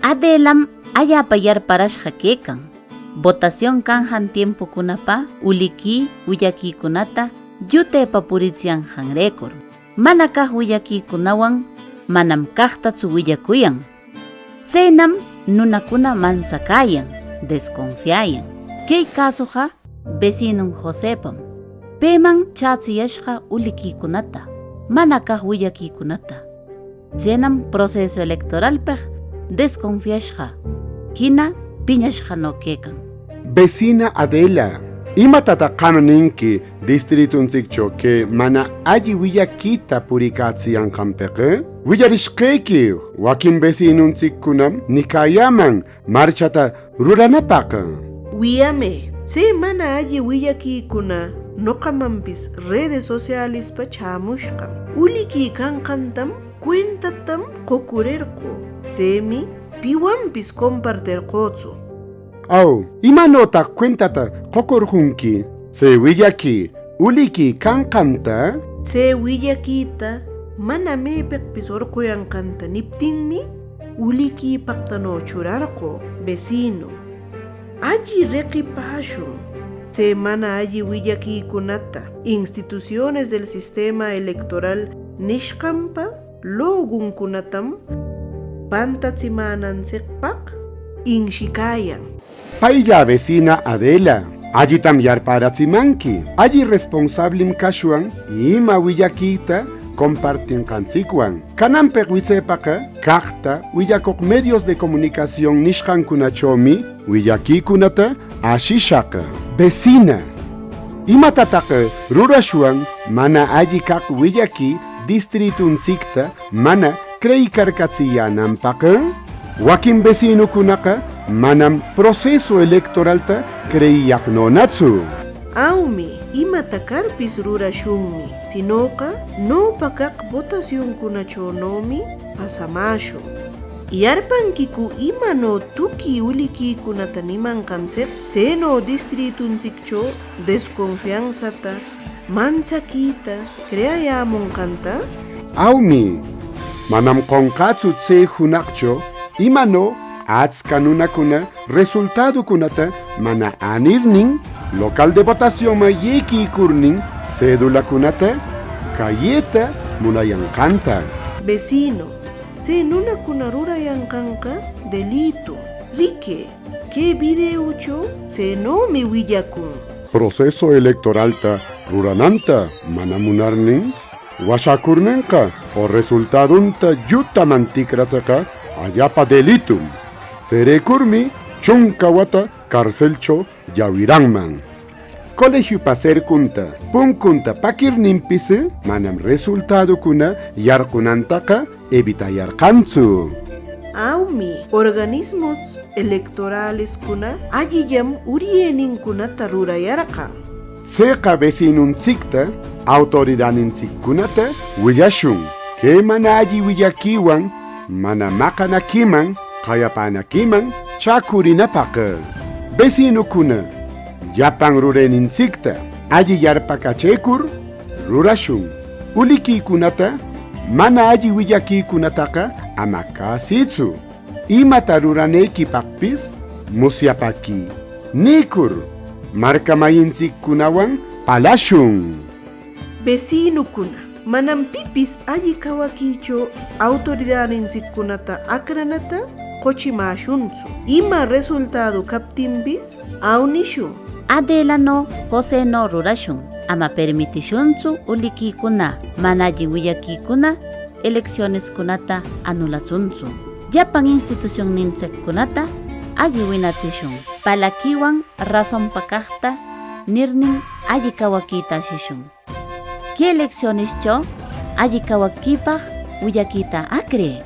Adelam allapa yarparashqa kaykan. Votación kanhan tiempo kunapa uliki willakikunata yutepa purichianhan rekur. Mana kaq willakikunawan manam kaqtatsu willakuyan. Chaynam nunakuna manchakayan, desconfiayan. Kay kasuqa vecinon Josepam. Peman chachiyashqa ulikikunata, mana kaq willakikunata. Chaynam proceso electoralpaq desconfiashqa, hina piñashqa no kaykan. Vecina Adela, imatata qamaninki distritunchikcho que mana alli willakita purikachiyanqanpiqa? Willarishqayki wakin vecinunchikkunam nikayaman marchata ruranapaqa. Wiyame, se mana alli willakikuna noqamanpis redes socialespa chamushqam. Uliki kanqantam cuentatam qukurerqu. Semi piwanpis compartirqutsu. Aw, imanotaq cuentata qukurqunki? Se willaki uliki kanqanta? Se willakita mana maypiqpis urquyanqanta niptinmi uliki paqtano churarqu vecino. Alli reqipashun. Se mana alli willakikunata instituciones del sistema electoral nishqanpa logunkunatam pantachimananchikpaq inshikayan. Paylla vecina Adela, allitam yarparachimanki. Alli responsablim kashuan ima willakita compartinqanchikwan. Kananpiq wichaypaqa kaqta willakuq medios de comunicación nishqankunachomi willakikunata ashishaqa. Vecina, imatataqa rurashuan mana alli kaq willaki distritunchikta mana creykarkachiyananpaqa? Wakin vecinukunaqa manam proceso electoralta creyaqnonatsu. Awmi, imatakarpis rurashunmi, sinoqa nopa kaq votacionkunachonomi pasamashun. Yarpankiku imano tuki ulikikunata nimanqanchik, seno distritunchikcho desconfianzata manchakita creayamunqanta? Awmi, manam qonqatsu chay hunaqcho imano achka nunakuna resultadokunata mana anirnin local de votación mayekiykurnin cédulakunata kayeta munayanqanta. Vecino, se nunakuna rurayanqanqa delito. Rike, que videocho se no mi willakun. Proceso electoralta rurananta mana munarnin washakurnenqa o resultadunta yuta mantikrachaqa allapa delitum. Cerekurmi chunka wata carcelcho yawiranman. Colegio paserkunta punkunta pakirninpis manam resultadokuna yarqunantaqa evitayarqantsu. Awmi, organismos electorales kuna allillam urieninkunata rurayarqa. Seqa vecinunchikta autoridadninchikkunata willashun que mana alli willakiwan mana maqanakiman qayapanakiman chakurinapaqa. Vecinukuna llapan rureninchikta alli yarpakachaykur rurashun. Ulikiykunata mana alli willakikunataqa ama kasitsu. Imata ruraneykipaqpis musyapaki nikur markamayinchikkunawan palashun. Vecinukuna, manam pipis alli kawakicho autoridadninchikkunata akranata qochimashunchu. Ima resultado kaptinpis awnishun. Adela no José no rurashun. Ama permitishunchu ulikikuna mana alli willakikuna elecciones kunata anulachunchu. Llapan institución ninchikkunata alli winachishun. Palakiwan razón pakaqta nirnin alli kawakita shishun. ¿Qué elecciones cho alli kawakipaq willakita akre?